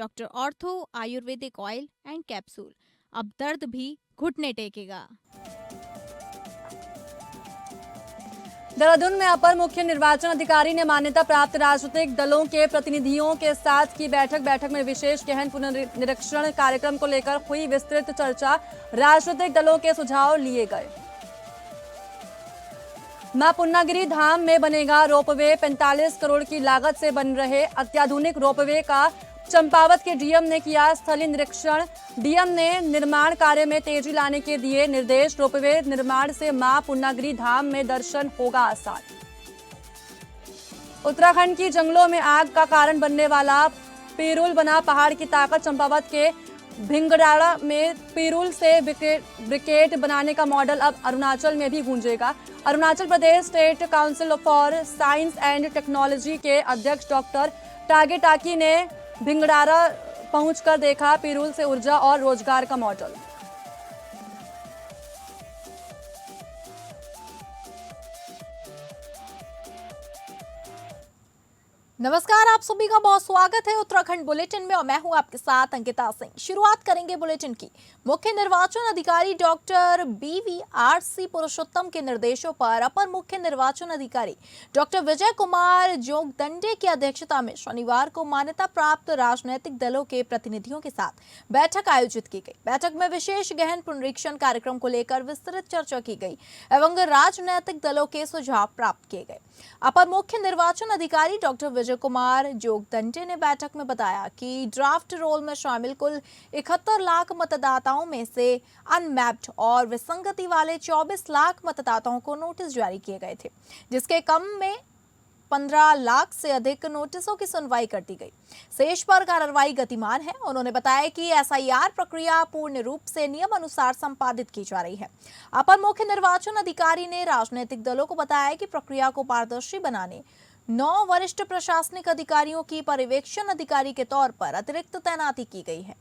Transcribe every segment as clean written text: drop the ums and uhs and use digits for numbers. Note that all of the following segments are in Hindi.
Doctor ortho Ayurvedic oil and capsule. अब दर्द भी घुटने टेकेगा। देहरादून में अपर मुख्य निर्वाचन अधिकारी ने मान्यता प्राप्त राजनीतिक दलों के प्रतिनिधियों के साथ की बैठक में विशेष गहन पुनर्निरीक्षण कार्यक्रम को लेकर हुई विस्तृत चर्चा। राजनीतिक दलों के सुझाव लिए गए। मां पूर्णागिरि धाम में बनेगा रोपवे। 45 करोड़ की लागत से बन रहे अत्याधुनिक रोपवे का चंपावत के डीएम ने किया स्थलीय निरीक्षण। डीएम ने निर्माण कार्य में तेजी लाने के दिए निर्देश। रोपवे निर्माण से मां पूर्णागिरि धाम में दर्शन होगा आसान। उत्तराखंड की जंगलों में आग का कारण बनने वाला पिरूल बना पहाड़ की ताकत। चंपावत के भिंगड़ाड़ा में पिरूल से ब्रिकेट बनाने का मॉडल अब अरुणाचल में भी गूंजेगा। Arunachal Pradesh state council for science and technology के अध्यक्ष डॉक्टर टागे टाकी ने भिंगड़ाड़ा पहुंचकर देखा पिरूल से ऊर्जा और रोजगार का मॉडल। नमस्कार, आप सभी का बहुत स्वागत है उत्तराखंड बुलेटिन में और मैं हूं आपके साथ अंकिता सिंह। शुरुआत करेंगे बुलेटिन की। मुख्य निर्वाचन अधिकारी डॉक्टर BVRC पुरुषोत्तम के निर्देशों पर अपर मुख्य निर्वाचन अधिकारी डॉक्टर विजय कुमार जोगदंडे की अध्यक्षता में शनिवार को मान्यता प्राप्त राजनीतिक दलों के प्रतिनिधियों के साथ बैठक आयोजित की गई। बैठक में विशेष गहन पुनरीक्षण कार्यक्रम को लेकर विस्तृत चर्चा की गई एवं राजनीतिक दलों के सुझाव प्राप्त किए गए। अपर मुख्य निर्वाचन अधिकारी डॉक्टर विजय कुमार जोगदंडे ने बैठक में बताया कि ड्राफ्ट रोल में शामिल कुल 71 लाख मतदाताओं में से अनमैप्ड और विसंगति वाले 24 लाख मतदाताओं को नोटिस जारी किए गए थे, जिसके कम में 15 लाख से अधिक नोटिसों की सुनवाई कर दी गई। शेष पर कार्रवाई गतिमान है। उन्होंने बताया कि SIR प्रक्रिया पूर्ण रूप से नियम अनुसार संपादित की जा रही है। अपर मुख्य निर्वाचन अधिकारी ने राजनीतिक दलों को बताया कि प्रक्रिया को पारदर्शी बनाने 9 वरिष्ठ प्रशासनिक अधिकारियों की पर्यवेक्षण अधिकारी के तौर पर अतिरिक्त तैनाती की गई है।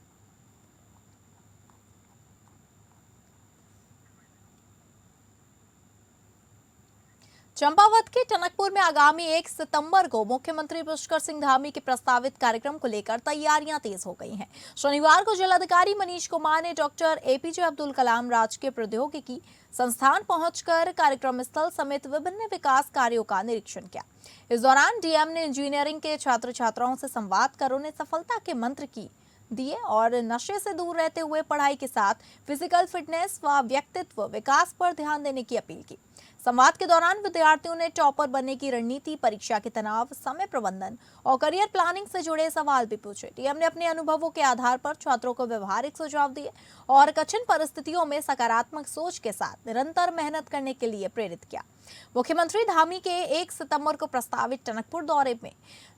चंपावत के टनकपुर में आगामी 1 सितंबर को मुख्यमंत्री पुष्कर सिंह धामी के प्रस्तावित कार्यक्रम को लेकर तैयारियां तेज हो गई हैं। शनिवार को जिलाधिकारी मनीष कुमार ने डॉक्टर APJ अब्दुल कलाम राजकीय प्रौद्योगिकी संस्थान पहुंचकर कार्यक्रम स्थल समेत विभिन्न विकास कार्यों का निरीक्षण किया। इस दौरान डीएम ने इंजीनियरिंग के छात्र छात्राओं से संवाद कर उन्हें सफलता के मंत्र की दिए और नशे से दूर रहते हुए पढ़ाई के साथ फिजिकल फिटनेस व व्यक्तित्व विकास पर ध्यान देने की अपील की। संवाद के दौरान विद्यार्थियों ने टॉपर बनने की रणनीति, परीक्षा के तनाव, समय प्रबंधन और करियर प्लानिंग से जुड़े सवाल भी पूछे। डीएम ने अपने अनुभवों के आधार पर छात्रों को व्यवहारिक सुझाव दिए और कठिन परिस्थितियों में सकारात्मक सोच के साथ निरंतर मेहनत करने के लिए प्रेरित किया। मुख्यमंत्री धामी के 1 सितंबर को प्रस्तावित टनकपुर दौरे में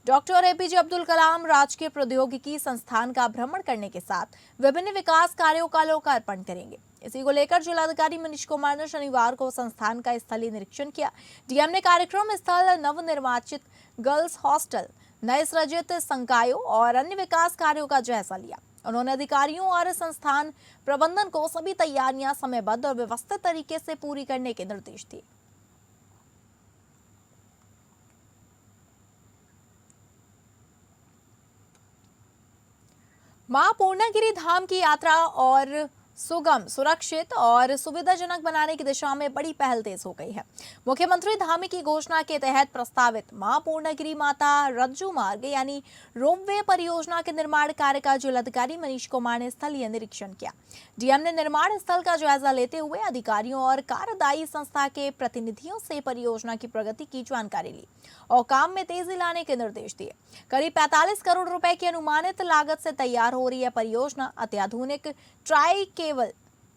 डॉक्टर APJ अब्दुल कलाम राजकीय प्रौद्योगिकी संस्थान का भ्रमण करने के साथ विभिन्न विकास कार्यों का लोकार्पण करेंगे। इसी को लेकर जिलाधिकारी मनीष कुमार ने शनिवार को संस्थान का स्थलीय निरीक्षण किया। डीएम ने कार्यक्रम स्थल, नवनिर्वाचित गर्ल्स हॉस्टल, नए सृजित संकायों और अन्य विकास कार्यों का जायजा लिया। उन्होंने अधिकारियों और संस्थान प्रबंधन को सभी तैयारियां समयबद्ध और व्यवस्थित तरीके से पूरी करने के निर्देश दिए। मां पूर्णागिरि धाम की यात्रा और सुगम, सुरक्षित और सुविधाजनक बनाने की दिशा में बड़ी पहल तेज हो गई है। मुख्यमंत्री धामी की घोषणा के तहत प्रस्तावित मां पूर्णागिरि माता रज्जू मार्ग यानी रोपवे परियोजना के निर्माण कार्य का जिलाधिकारी मनीष कुमार ने स्थलीय निरीक्षण किया। डीएम ने निर्माण स्थल का जायजा लेते हुए अधिकारियों और कार्यदायी संस्था के प्रतिनिधियों से परियोजना की प्रगति की जानकारी ली और काम में तेजी लाने के निर्देश दिए। करीब 45 करोड़ रुपए की अनुमानित लागत से तैयार हो रही है परियोजना अत्याधुनिक tri cable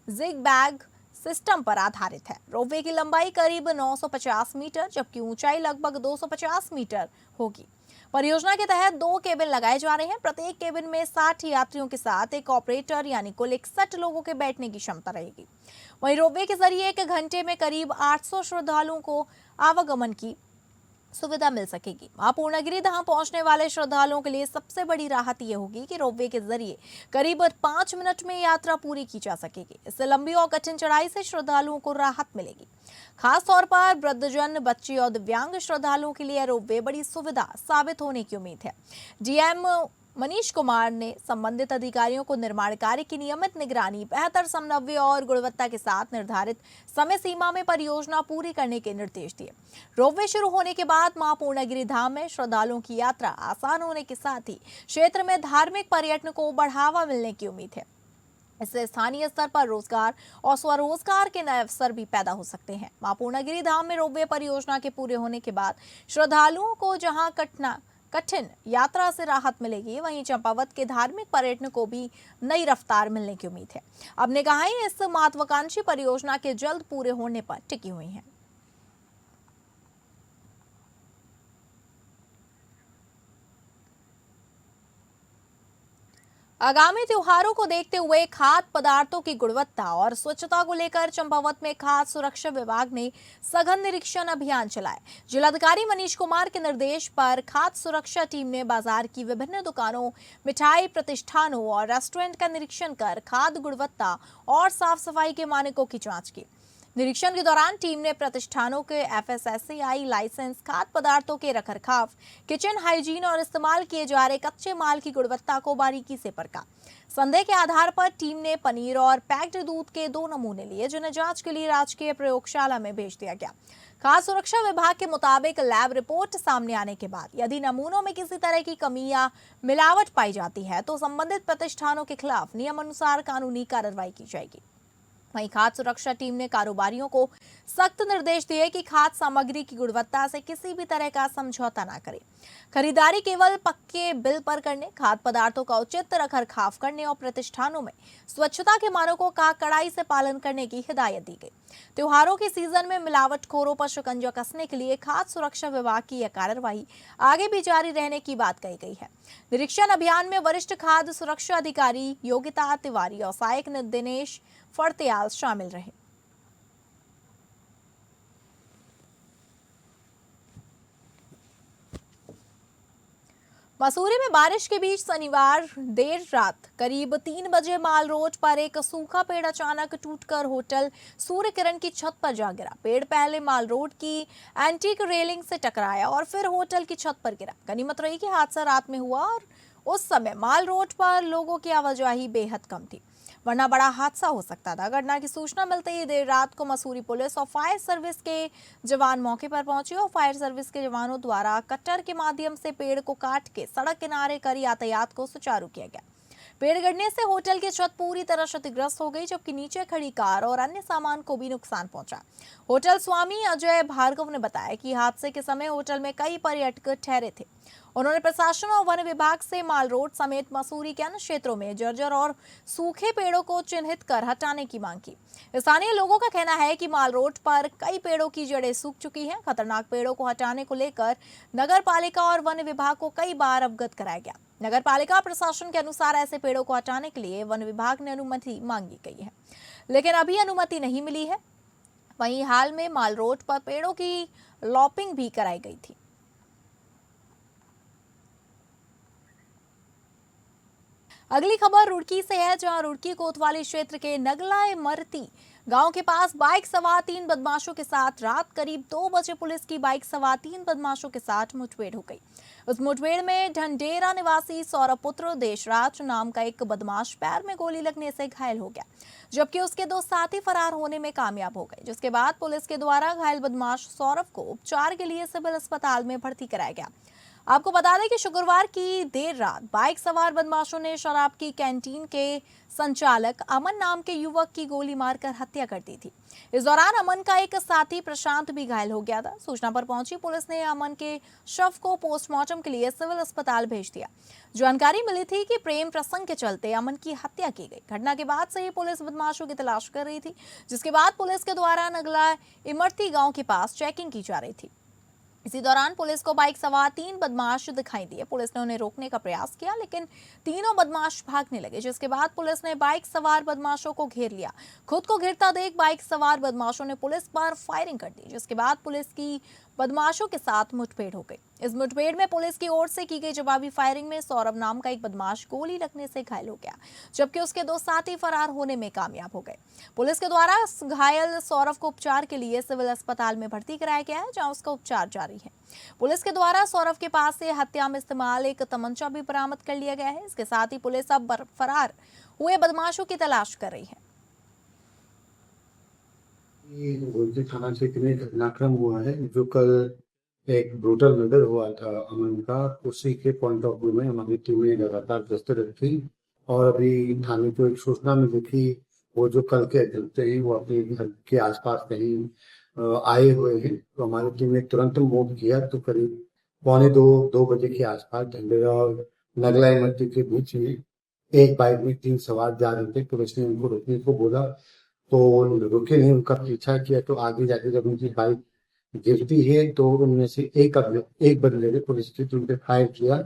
jig back system पर आधारित है। रोपवे की लंबाई करीब 950 मीटर जबकि ऊंचाई लगभग 250 मीटर होगी। परियोजना के तहत 2 केबिन लगाए जा रहे हैं। प्रत्येक केबिन में 60 यात्रियों के साथ एक ऑपरेटर यानी कुल 61 लोगों के बैठने की क्षमता रहेगी। वहीं रोपवे के जरिए 1 घंटे में करीब 800 श्रद्धालुओं को आवागमन की सुविधा मिल सकेगी। मां पूर्णागिरि धाम पहुंचने वाले श्रद्धालुओं के लिए सबसे बड़ी राहत ये होगी कि रोपवे के जरिए करीब 5 मिनट में यात्रा पूरी की जा सकेगी। इससे लंबी और कठिन चढ़ाई से श्रद्धालुओं को राहत मिलेगी। खास तौर पर वृद्धजन, बच्चे और दिव्यांग श्रद्धालुओं के लिए रोपवे बड़ी सुविधा साबित होने की उम्मीद है। डीएम मनीष कुमार ने संबंधित अधिकारियों को निर्माण कार्य की नियमित निगरानी, बेहतर समन्वय और गुणवत्ता के साथ निर्धारित समय सीमा में परियोजना पूरी करने के निर्देश दिए। रोपवे शुरू होने के बाद मां पूर्णागिरि धाम में श्रद्धालुओं की यात्रा आसान होने के साथ ही क्षेत्र में धार्मिक पर्यटन को बढ़ावा मिलने की उम्मीद है। इससे स्थानीय स्तर पर रोजगार और स्वरोजगार के नए अवसर भी पैदा हो सकते हैं। मां पूर्णागिरि धाम में रोपवे परियोजना के पूरे होने के बाद श्रद्धालुओं को जहां कठिन यात्रा से राहत मिलेगी, वहीं चंपावत के धार्मिक पर्यटन को भी नई रफ्तार मिलने की उम्मीद है। अब निगाहें इस महत्वाकांक्षी परियोजना के जल्द पूरे होने पर टिकी हुई हैं। आगामी त्योहारों को देखते हुए खाद्य पदार्थों की गुणवत्ता और स्वच्छता को लेकर चंपावत में खाद्य सुरक्षा विभाग ने सघन निरीक्षण अभियान चलाया। जिलाधिकारी मनीष कुमार के निर्देश पर खाद्य सुरक्षा टीम ने बाजार की विभिन्न दुकानों, मिठाई प्रतिष्ठानों और रेस्टोरेंट का निरीक्षण कर खाद्य गुणवत्ता और साफ सफाई के मानकों की जांच की। निरीक्षण के दौरान टीम ने प्रतिष्ठानों के FSSAI लाइसेंस, खाद्य पदार्थों के रखरखाव, किचन हाइजीन और इस्तेमाल किए जा रहे कच्चे माल की गुणवत्ता को बारीकी से परखा। संदेह के आधार पर टीम ने पनीर और पैक्ड दूध के 2 नमूने लिए, जिन्हें जांच के लिए राजकीय प्रयोगशाला में भेज दिया गया। खाद्य सुरक्षा विभाग के मुताबिक लैब रिपोर्ट सामने आने के बाद यदि नमूनों में किसी तरह की कमी या मिलावट पाई जाती है तो संबंधित प्रतिष्ठानों के खिलाफ नियमानुसार कानूनी कार्रवाई की जाएगी। वहीं खाद्य सुरक्षा टीम ने कारोबारियों को सख्त निर्देश दिए कि खाद्य सामग्री की गुणवत्ता से किसी भी तरह का समझौता न करें। खरीदारी केवल पक्के बिल पर करने, खाद्य पदार्थों का उचित रखरखाव करने और प्रतिष्ठानों में स्वच्छता के मानकों का कड़ाई से पालन करने की हिदायत दी गई। त्योहारों के सीजन में मिलावटखोरों पर शिकंजा कसने के लिए खाद्य सुरक्षा विभाग की यह कार्रवाई आगे भी जारी रहने की बात कही गई है। निरीक्षण अभियान में वरिष्ठ खाद्य सुरक्षा अधिकारी योगिता तिवारी और सहायक दिनेश फड़त्याल शामिल रहे। मसूरी में बारिश के बीच शनिवार देर रात करीब 3 बजे माल रोड पर एक सूखा पेड़ अचानक टूटकर होटल सूर्य किरण की छत पर जा गिरा। पेड़ पहले माल रोड की एंटीक रेलिंग से टकराया और फिर होटल की छत पर गिरा। गनीमत रही कि हादसा रात में हुआ और उस समय माल रोड पर लोगों की आवाजाही बेहद कम थी, वरना बड़ा हादसा हो सकता था। घटना की सूचना मिलते ही देर रात को मसूरी पुलिस और फायर सर्विस के जवान मौके पर पहुंचे और फायर सर्विस के जवानों द्वारा कटर के माध्यम से पेड़ को काट के सड़क किनारे कर यातायात को सुचारू किया गया। पेड़ गिरने से होटल की छत पूरी तरह क्षतिग्रस्त हो गई, जबकि नीचे खड़ी कार और अन्य सामान को भी नुकसान पहुंचा। होटल स्वामी अजय भार्गव ने बताया कि हादसे के समय होटल में कई पर्यटक ठहरे थे। उन्होंने प्रशासन और वन विभाग से माल रोड समेत मसूरी के अन्य क्षेत्रों में जर्जर और सूखे पेड़ों को चिन्हित कर हटाने की मांग की। स्थानीय लोगों का कहना है कि माल रोड पर कई पेड़ों की जड़ें सूख चुकी हैं। खतरनाक पेड़ों को हटाने को लेकर नगर पालिका और वन विभाग को कई बार अवगत कराया गया। नगर पालिका प्रशासन के अनुसार ऐसे पेड़ों को हटाने के लिए वन विभाग ने अनुमति मांगी गई है, लेकिन अभी अनुमति नहीं मिली है। वहीं हाल में माल रोड पर पेड़ों की लॉपिंग भी कराई गई थी। अगली खबर रुड़की से है, जहां रुड़की कोतवाली क्षेत्र के नगला मरती गांव के पास बाइक सवार 3 बदमाशों के साथ रात करीब 2 बजे पुलिस की बाइक सवार 3 बदमाशों के साथ मुठभेड़ हो गई। उस मुठभेड़ में ढंडेरा निवासी सौरभ पुत्र देशराज नाम का एक बदमाश पैर में गोली लगने से घायल हो गया, जबकि उसके 2 साथी फरार होने में कामयाब हो गए, जिसके बाद पुलिस के द्वारा घायल बदमाश सौरभ को उपचार के लिए सिविल अस्पताल में भर्ती कराया गया। आपको बता दें कि शुक्रवार की देर रात बाइक सवार बदमाशों ने शराब की कैंटीन के संचालक अमन नाम के युवक की गोली मारकर हत्या कर दी थी। इस दौरान अमन का एक साथी प्रशांत भी घायल हो गया था। सूचना पर पहुंची पुलिस ने अमन के शव को पोस्टमार्टम के लिए सिविल अस्पताल भेज दिया। जानकारी मिली थी कि प्रेम प्रसंग के चलते अमन की हत्या की गई। घटना के बाद से ही पुलिस बदमाशों की तलाश कर रही थी, जिसके बाद पुलिस के द्वारा नगला इमरती गाँव के पास चेकिंग की जा रही थी। इसी दौरान पुलिस को बाइक सवार 3 बदमाश दिखाई दिए। पुलिस ने उन्हें रोकने का प्रयास किया, लेकिन तीनों बदमाश भागने लगे, जिसके बाद पुलिस ने बाइक सवार बदमाशों को घेर लिया। खुद को घिरता देख बाइक सवार बदमाशों ने पुलिस पर फायरिंग कर दी, जिसके बाद पुलिस की बदमाशों के साथ मुठभेड़ हो गई। इस मुठभेड़ में पुलिस की ओर से की गई जवाबी फायरिंग में सौरभ नाम का एक बदमाश गोली लगने से घायल हो गया, जबकि उसके दो साथी फरार होने में कामयाब हो गए। पुलिस के द्वारा घायल सौरभ को उपचार के लिए सिविल अस्पताल में भर्ती कराया गया है, जहां उसका उपचार जारी है। पुलिस के द्वारा सौरभ के पास से हत्या में इस्तेमाल एक तमंचा भी बरामद कर लिया गया है। इसके साथ ही पुलिस अब फरार हुए बदमाशों की तलाश कर रही है। गोमती थाना क्षेत्र में घटनाक्रम हुआ है जो कल एक ब्रूटल मर्डर हुआ था अमन का। उसी के पॉइंट ऑफ व्यू में हमारी टीमें लगातार गश्त रखी और अभी थाने को एक सूचना मिली थी वो जो कल के अभियुक्त हैं वो अपने घर के आसपास कहीं आए हुए हैं, तो हमारी टीम ने तुरंत मूव किया। तो करीब 2:45 के आसपास ढंडेरा और नगला इमरती के बीच में एक बाइक में 3 सवार जा रहे थे। पुलिस ने उनको रोकने को बोला तो रुके नहीं, उनका पीछा किया। तो आगे जाके जब उनकी बाइक गिरती है तो उनमें से एक बंदे ने पुलिस की टीम पे फायर किया।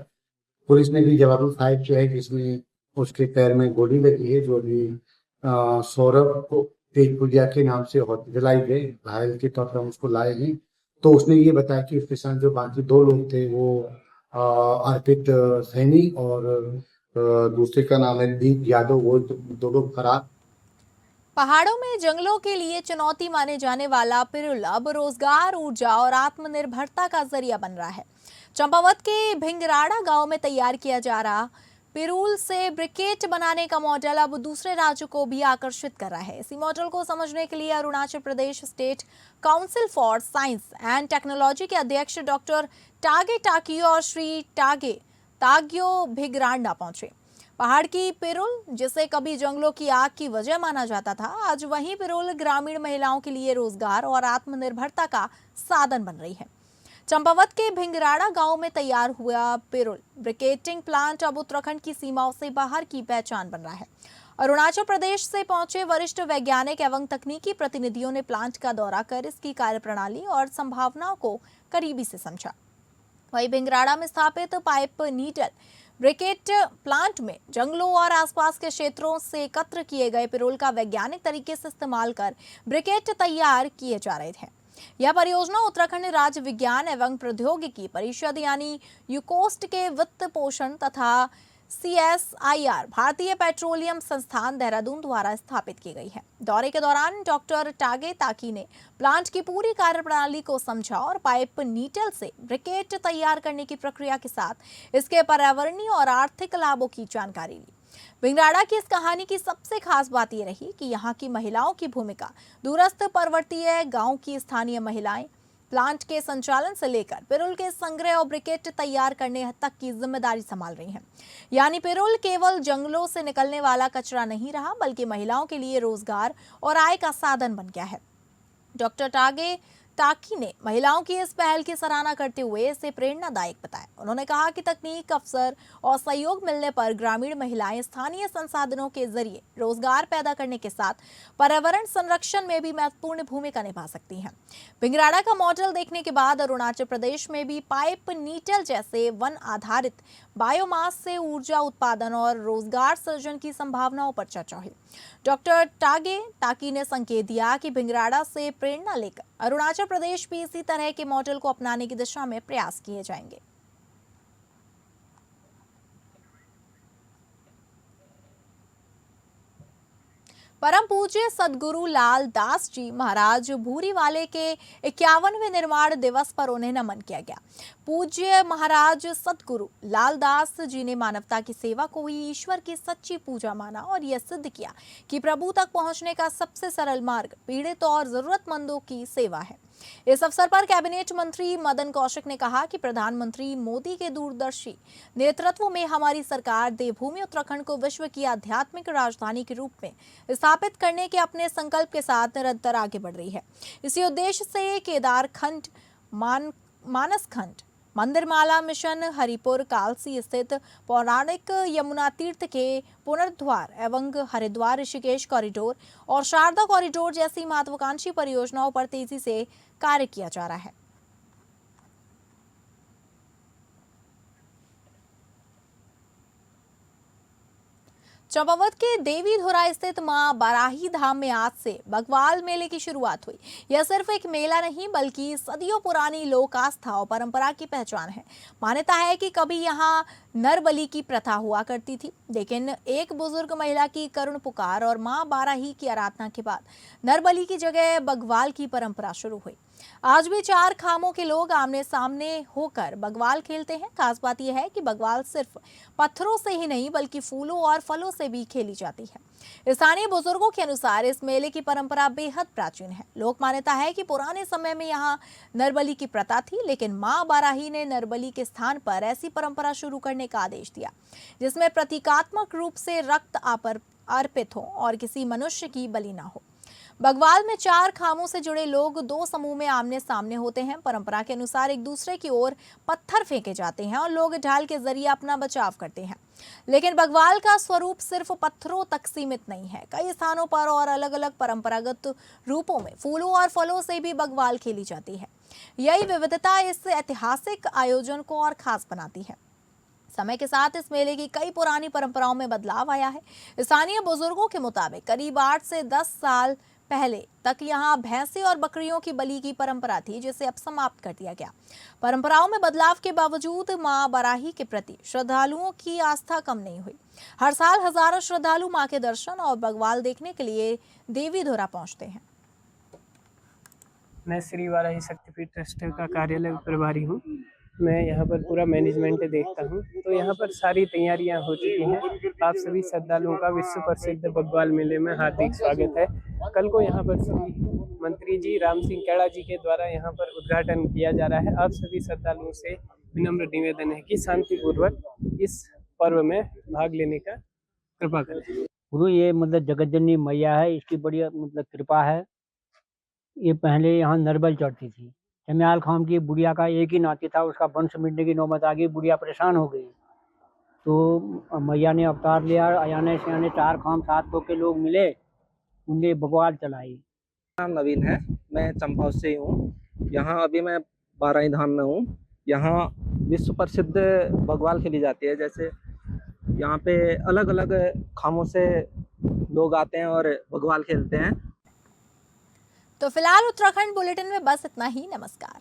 पुलिस ने भी जवाबी फायर किया है जिसमें उसके पैर में गोली लगी है, जो अभी सौरभ को तेजपुरिया के नाम से हॉस्पिटलाइज है, घायल के तौर पर हम उसको लाए हैं। तो उसने ये बताया कि उसके साथ जो बाकी 2 लोग थे वो अर्पित सैनी और दूसरे का नाम है दीप यादव, वो 2 लोग फरार। पहाड़ों में जंगलों के लिए चुनौती माने जाने वाला पिरुल अब रोजगार, ऊर्जा और आत्मनिर्भरता का जरिया बन रहा है। चंपावत के भिंगराड़ा गांव में तैयार किया जा रहा पिरूल से ब्रिकेट बनाने का मॉडल अब दूसरे राज्यों को भी आकर्षित कर रहा है। इसी मॉडल को समझने के लिए Arunachal Pradesh state council for science and technology के अध्यक्ष डॉक्टर टागे टाकियो और श्री टागे ताग्यो भिगरांडा पहुंचे। पहाड़ की पिरुल, जिसे कभी जंगलों की आग की वजह माना जाता था, आज वही पिरुल ग्रामीण महिलाओं के लिए रोजगार और आत्मनिर्भरता का साधन बन रही है। चंपावत के भिंगराड़ा गांव में तैयार हुआ पिरुल ब्रिकेटिंग प्लांट अब उत्तराखंड की सीमाओं से बाहर की पहचान बन रहा है। अरुणाचल प्रदेश से पहुंचे वरिष्ठ वैज्ञानिक एवं तकनीकी प्रतिनिधियों ने प्लांट का दौरा कर इसकी कार्यप्रणाली और संभावनाओं को करीबी से समझा। वहीं भिंगराड़ा में स्थापित पाइप नीडल ब्रिकेट प्लांट में जंगलों और आसपास के क्षेत्रों से एकत्र किए गए पिरोल का वैज्ञानिक तरीके से इस्तेमाल कर ब्रिकेट तैयार किए जा रहे थे। यह परियोजना उत्तराखंड राज्य विज्ञान एवं प्रौद्योगिकी परिषद यानी यूकोस्ट के वित्त पोषण तथा CSIR भारतीय पेट्रोलियम संस्थान देहरादून द्वारा स्थापित की गई है। दौरे के दौरान डॉक्टर टागे ताकी ने प्लांट की पूरी कार्यप्रणाली को समझा और पाइप नीडल से ब्रिकेट तैयार करने की प्रक्रिया के साथ इसके पर्यावरणीय और आर्थिक लाभों की जानकारी ली। भिंगराड़ा की इस कहानी की सबसे खास बात यह रही कि यहाँ की महिलाओं की भूमिका। दूरस्थ पर्वतीय गांव की स्थानीय महिलाएं प्लांट के संचालन से लेकर पिरुल के संग्रह और ब्रिकेट तैयार करने तक की जिम्मेदारी संभाल रही हैं। यानी पिरुल केवल जंगलों से निकलने वाला कचरा नहीं रहा, बल्कि महिलाओं के लिए रोजगार और आय का साधन बन गया है। डॉक्टर टागे टाकी ने महिलाओं की इस पहल की सराहना करते हुए इसे प्रेरणादायक बताया। उन्होंने कहा कि तकनीक, अवसर और सहयोग मिलने पर ग्रामीण महिलाएं स्थानीय संसाधनों के जरिए रोजगार पैदा करने के साथ पर्यावरण संरक्षण में भी महत्वपूर्ण भूमिका निभा सकती हैं। भिंगराड़ा का मॉडल देखने के बाद अरुणाचल प्रदेश में भी पाइप नीडल जैसे वन आधारित बायोमास से ऊर्जा उत्पादन और रोजगार सृजन की संभावनाओं पर चर्चा हुई। डॉक्टर टागे टाकी ने संकेत दिया कि भिंगराड़ा से प्रेरणा लेकर अरुणाचल प्रदेश भी इसी तरह के मॉडल को अपनाने की दिशा में प्रयास किए जाएंगे। परम पूज्य सदगुरु लाल दास जी महाराज भूरीवाले के 51वें निर्माण दिवस पर उन्हें नमन किया गया। पूज्य महाराज सदगुरु लाल दास जी ने मानवता की सेवा को ही ईश्वर की सच्ची पूजा माना और यह सिद्ध किया कि प्रभु तक पहुंचने का सबसे सरल मार्ग पीड़ित और जरूरतमंदों की सेवा है। इस अवसर पर कैबिनेट मंत्री मदन कौशिक ने कहा कि प्रधानमंत्री मोदी के दूरदर्शी नेतृत्व में हमारी सरकार देवभूमि उत्तराखंड को विश्व की आध्यात्मिक राजधानी के रूप में स्थापित करने के अपने संकल्प के साथ निरंतर आगे बढ़ रही है। इसी उद्देश्य से केदार खंड, मानस खंड, मंदिरमाला मिशन, हरिपुर कालसी स्थित पौराणिक यमुना तीर्थ के पुनर्द्वार एवं हरिद्वार ऋषिकेश कॉरिडोर और शारदा कॉरिडोर जैसी महत्वाकांक्षी परियोजनाओं पर तेजी से कार्य किया जा रहा है। चंपावत के देवी धुरा स्थित मां बाराही धाम में आज से बग्वाल मेले की शुरुआत हुई। यह सिर्फ एक मेला नहीं बल्कि सदियों पुरानी लोक आस्था और परंपरा की पहचान है। मान्यता है कि कभी यहाँ नर बलि की प्रथा हुआ करती थी, लेकिन एक बुजुर्ग महिला की करुण पुकार और मां बाराही की आराधना के बाद नर बलि की जगह बग्वाल की परंपरा शुरू हुई। आज भी 4 खामों के लोग आमने सामने होकर बग्वाल खेलते हैं। खास बात यह है कि बग्वाल सिर्फ पत्थरों से ही नहीं बल्कि फूलों और फलों से भी खेली जाती है। स्थानीय बुजुर्गों के अनुसार इस मेले की परंपरा बेहद प्राचीन है। लोक मान्यता है कि पुराने समय में यहाँ नरबली की प्रथा थी, लेकिन मां बाराही ने नरबली के स्थान पर ऐसी परंपरा शुरू करने का आदेश दिया जिसमें प्रतीकात्मक रूप से रक्त अर्पित हो और किसी मनुष्य की बलि ना हो। बग्वाल में 4 खामों से जुड़े लोग 2 समूह में आमने सामने होते हैं। परंपरा के अनुसार एक दूसरे की ओर पत्थर फेंके जाते हैं और लोग ढाल के जरिए अपना बचाव करते हैं। लेकिन बग्वाल का स्वरूप सिर्फ पत्थरों तक सीमित नहीं है। कई स्थानों पर और अलग अलग परंपरागत रूपों में फूलों और फलों से भी बग्वाल खेली जाती है। यही विविधता इस ऐतिहासिक आयोजन को और खास बनाती है। समय के साथ इस मेले की कई पुरानी परंपराओं में बदलाव आया है। स्थानीय बुजुर्गों के मुताबिक करीब 8 से 10 साल पहले तक यहाँ भैंसे और बकरियों की बलि की परंपरा थी, जिसे अब समाप्त कर दिया गया। परंपराओं में बदलाव के बावजूद मां बाराही के प्रति श्रद्धालुओं की आस्था कम नहीं हुई। हर साल हजारों श्रद्धालु मां के दर्शन और बग्वाल देखने के लिए देवी धुरा पहुंचते हैं। मैं श्री वाराही शक्तिपीठ ट्रस्ट का कार्यालय प्रभारी हूँ। मैं यहाँ पर पूरा मैनेजमेंट देखता हूँ। तो यहाँ पर सारी तैयारियाँ हो चुकी हैं। आप सभी श्रद्धालुओं का विश्व प्रसिद्ध बग्वाल मेले में हार्दिक स्वागत है। कल को यहाँ पर मंत्री जी राम सिंह कैड़ा जी के द्वारा यहाँ पर उद्घाटन किया जा रहा है। आप सभी श्रद्धालुओं से विनम्र निवेदन है कि शांतिपूर्वक इस पर्व में भाग लेने का कृपा करें। गुरु ये मतलब जगत जननी मैया है, इसकी बड़ी मतलब कृपा है। ये पहले यहाँ नरबल चढ़ती थी। जमयाल खाम की बुढ़िया का एक ही नाती था, उसका वंश मिटने की नौबत आ गई, बुढ़िया परेशान हो गई। तो मैया ने अवतार लिया, अयाने सयाने 4 खाम 7 लोग के लोग मिले, उनने बग्वाल चलाई। नाम नवीन है, मैं चंपावत से ही हूँ। यहाँ अभी मैं बाराही धाम में हूँ। यहाँ विश्व प्रसिद्ध बग्वाल खेली जाती है। जैसे यहाँ पे अलग अलग खामों से लोग आते हैं और बग्वाल खेलते हैं। तो फिलहाल उत्तराखंड बुलेटिन में बस इतना ही। नमस्कार।